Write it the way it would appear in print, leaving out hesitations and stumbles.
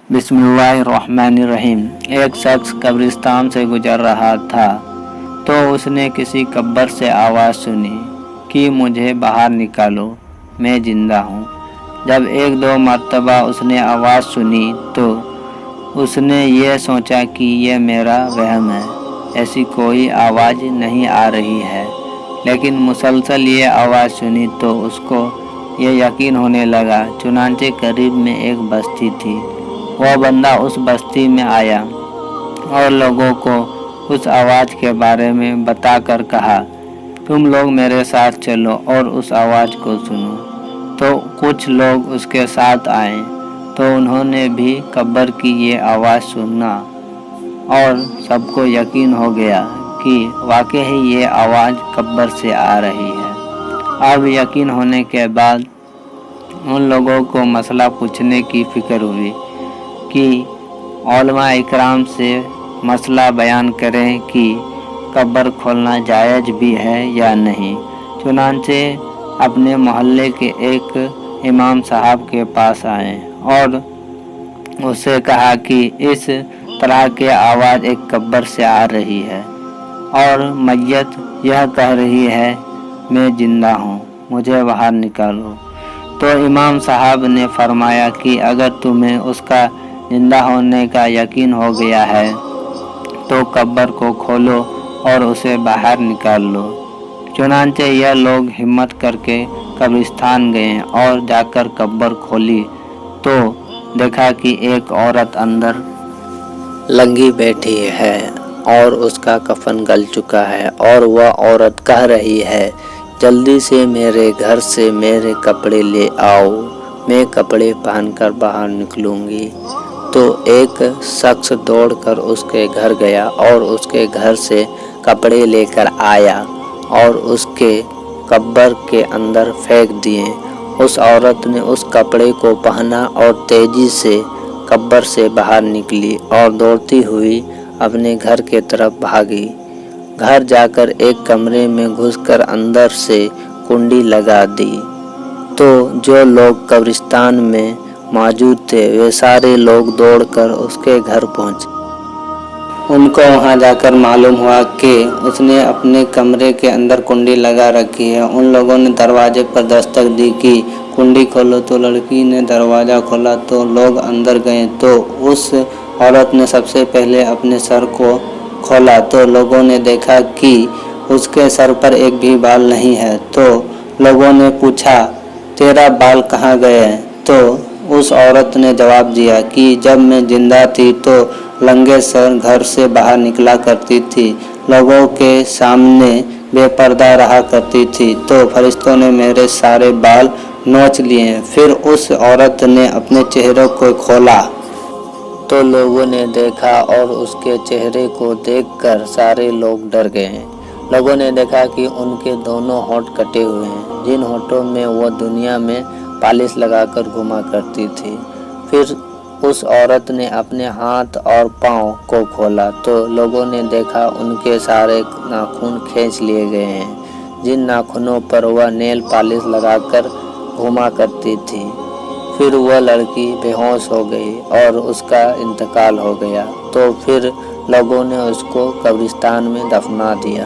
बिस्मिल्लाहिर्रहमानिर्रहीम। एक शख्स कब्रिस्तान से गुजर रहा था तो उसने किसी कब्र से आवाज़ सुनी कि मुझे बाहर निकालो, मैं ज़िंदा हूँ। जब एक दो मर्तबा उसने आवाज़ सुनी तो उसने ये सोचा कि यह मेरा वहम है, ऐसी कोई आवाज़ नहीं आ रही है। लेकिन मुसलसल ये आवाज़ सुनी तो उसको ये यकीन होने लगा। चुनांचे करीब में एक बस्ती थी। वह बंदा उस बस्ती में आया और लोगों को उस आवाज़ के बारे में बताकर कहा, तुम लोग मेरे साथ चलो और उस आवाज़ को सुनो। तो कुछ लोग उसके साथ आए तो उन्होंने भी कब्र की ये आवाज़ सुना और सबको यकीन हो गया कि वाकई ही ये आवाज़ कब्र से आ रही है। अब यकीन होने के बाद उन लोगों को मसला पूछने की फ़िक्र हुई कि उलमा इकराम से मसला बयान करें कि कब्र खोलना जायज़ भी है या नहीं। चुनांचे अपने मोहल्ले के एक इमाम साहब के पास आए और उससे कहा कि इस तरह की आवाज़ एक कब्र से आ रही है और मैयत यह कह रही है, मैं ज़िंदा हूँ, मुझे बाहर निकालो। तो इमाम साहब ने फरमाया कि अगर तुम्हें उसका जिंदा होने का यकीन हो गया है तो कब्र को खोलो और उसे बाहर निकाल लो। चुनांचे यह लोग हिम्मत करके कब्रिस्तान गए और जाकर कब्र खोली तो देखा कि एक औरत अंदर लंगी बैठी है और उसका कफन गल चुका है और वह औरत कह रही है, जल्दी से मेरे घर से मेरे कपड़े ले आओ, मैं कपड़े पहनकर बाहर निकलूँगी। तो एक शख्स दौड़कर उसके घर गया और उसके घर से कपड़े लेकर आया और उसके कब्र के अंदर फेंक दिए। उस औरत ने उस कपड़े को पहना और तेज़ी से कब्र से बाहर निकली और दौड़ती हुई अपने घर के तरफ भागी। घर जाकर एक कमरे में घुसकर अंदर से कुंडी लगा दी। तो जो लोग कब्रिस्तान में मौजूद थे वे सारे लोग दौड़कर उसके घर पहुंचे। उनको वहां जाकर मालूम हुआ कि उसने अपने कमरे के अंदर कुंडी लगा रखी है। उन लोगों ने दरवाजे पर दस्तक दी कि कुंडी खोलो, तो लड़की ने दरवाज़ा खोला तो लोग अंदर गए। तो उस औरत ने सबसे पहले अपने सर को खोला तो लोगों ने देखा कि उसके सर पर एक भी बाल नहीं है। तो लोगों ने पूछा, तेरा बाल कहाँ गए? तो उस औरत ने जवाब दिया कि जब मैं जिंदा थी तो लंगे सर घर से बाहर निकला करती थी, लोगों के सामने बेपर्दा रहा करती थी, तो फरिश्तों ने मेरे सारे बाल नोच लिए। फिर उस औरत ने अपने चेहरे को खोला तो लोगों ने देखा और उसके चेहरे को देखकर सारे लोग डर गए। लोगों ने देखा कि उनके दोनों होंठ कटे हुए हैं, जिन होंठों में वो दुनिया में पालिश लगाकर घुमा करती थी। फिर उस औरत ने अपने हाथ और पाँव को खोला तो लोगों ने देखा उनके सारे नाखून खींच लिए गए हैं, जिन नाखूनों पर वह नेल पालिश लगाकर घुमा करती थी। फिर वह लड़की बेहोश हो गई और उसका इंतकाल हो गया। तो फिर लोगों ने उसको कब्रिस्तान में दफना दिया।